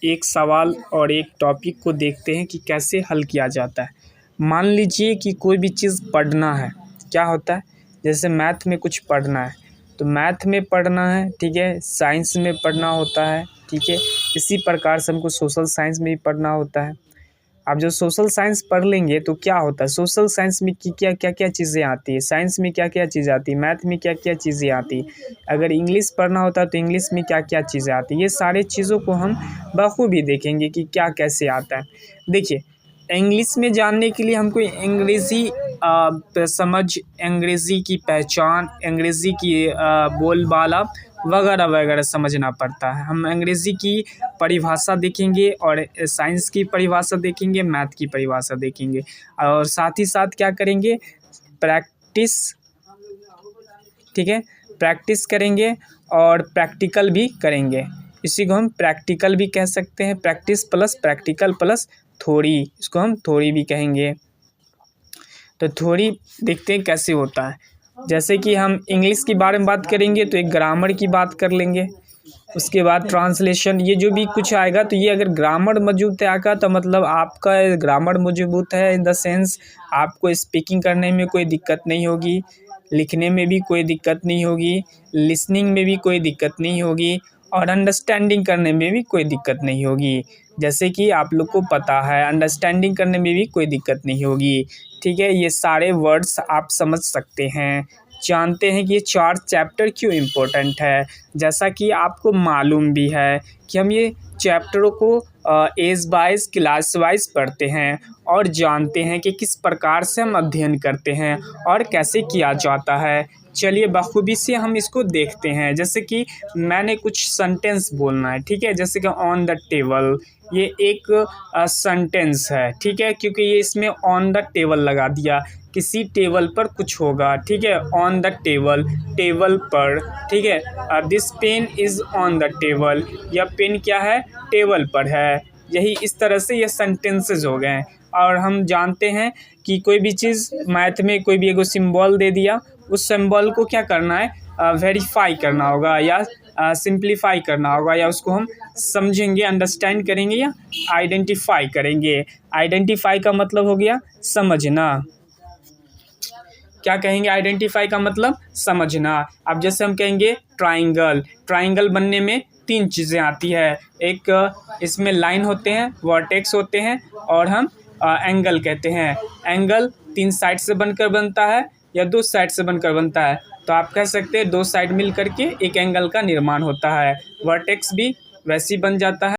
एक सवाल और एक टॉपिक को देखते हैं कि कैसे हल किया जाता है। मान लीजिए कि कोई भी चीज़ पढ़ना है, क्या होता है, जैसे मैथ में कुछ पढ़ना है तो मैथ में पढ़ना है, ठीक है, साइंस में पढ़ना होता है, ठीक है। इसी प्रकार से हमको सोशल साइंस में भी पढ़ना होता है। आप जो सोशल साइंस पढ़ लेंगे तो क्या होता है, सोशल साइंस में क्या क्या क्या चीज़ें आती है, साइंस में क्या क्या चीज़ें आती है, मैथ में क्या क्या चीज़ें आती है। अगर इंग्लिश पढ़ना होता है तो इंग्लिश में क्या क्या चीज़ें आती है। ये सारे चीज़ों को हम बखूबी देखेंगे कि क्या कैसे आता है। देखिए, इंग्लिश में जानने के लिए हमको अंग्रेज़ी समझ, अंग्रेज़ी की पहचान, अंग्रेज़ी की बोलबाला वगैरह वगैरह समझना पड़ता है। हम अंग्रेज़ी की परिभाषा देखेंगे और साइंस की परिभाषा देखेंगे, मैथ की परिभाषा देखेंगे और साथ ही साथ क्या करेंगे, प्रैक्टिस, ठीक है, प्रैक्टिस करेंगे और प्रैक्टिकल भी करेंगे। इसी को हम प्रैक्टिकल भी कह सकते हैं, practice plus practical plus theory, इसको हम थ्योरी भी कहेंगे। तो थ्योरी देखते हैं कैसे होता है। जैसे कि हम इंग्लिश के बारे में बात करेंगे तो एक ग्रामर की बात कर लेंगे, उसके बाद ट्रांसलेशन, ये जो भी कुछ आएगा तो ये अगर ग्रामर मौजूद है आएगा तो मतलब आपका ग्रामर मौजूद है इन द सेंस आपको स्पीकिंग करने में कोई दिक्कत नहीं होगी, लिखने में भी कोई दिक्कत नहीं होगी, लिसनिंग में भी कोई दिक्कत नहीं होगी और अंडरस्टैंडिंग करने में भी कोई दिक्कत नहीं होगी। जैसे कि आप लोग को पता है अंडरस्टैंडिंग करने में भी कोई दिक्कत नहीं होगी, ठीक है। ये सारे वर्ड्स आप समझ सकते हैं, जानते हैं कि ये 4 चैप्टर क्यों इम्पोर्टेंट है। जैसा कि आपको मालूम भी है कि हम ये चैप्टरों को एज वाइज क्लास वाइज पढ़ते हैं और जानते हैं कि किस प्रकार से हम अध्ययन करते हैं और कैसे किया जाता है। चलिए बखूबी से हम इसको देखते हैं। जैसे कि मैंने कुछ सेंटेंस बोलना है, ठीक है, जैसे कि ऑन द टेबल, ये एक सेंटेंस है, ठीक है, क्योंकि ये इसमें ऑन द टेबल लगा दिया, किसी टेबल पर कुछ होगा, ठीक है, ऑन द टेबल, टेबल पर, ठीक है। This pen is on the table, यह पेन क्या है, टेबल पर है। यही इस तरह से ये सेंटेंसेस हो गए। और हम जानते हैं कि कोई भी चीज़ मैथ में कोई भी एगो सिंबल दे दिया, उस सिंबल को क्या करना है, वेरीफाई करना होगा या सिंप्लीफाई करना होगा, या उसको हम समझेंगे, अंडरस्टैंड करेंगे या आइडेंटिफाई करेंगे। आइडेंटिफाई का मतलब हो गया समझना, क्या कहेंगे, आइडेंटिफाई का मतलब समझना। अब जैसे हम कहेंगे ट्राइंगल, ट्राइंगल बनने में 3 चीज़ें आती है, एक इसमें लाइन होते हैं, वर्टेक्स होते हैं और हम एंगल कहते हैं। एंगल 3 साइड से बनकर बनता है या 2 साइड से बनकर बनता है, तो आप कह सकते हैं 2 साइड मिल करके एक एंगल का निर्माण होता है। वर्टेक्स भी वैसे ही बन जाता है।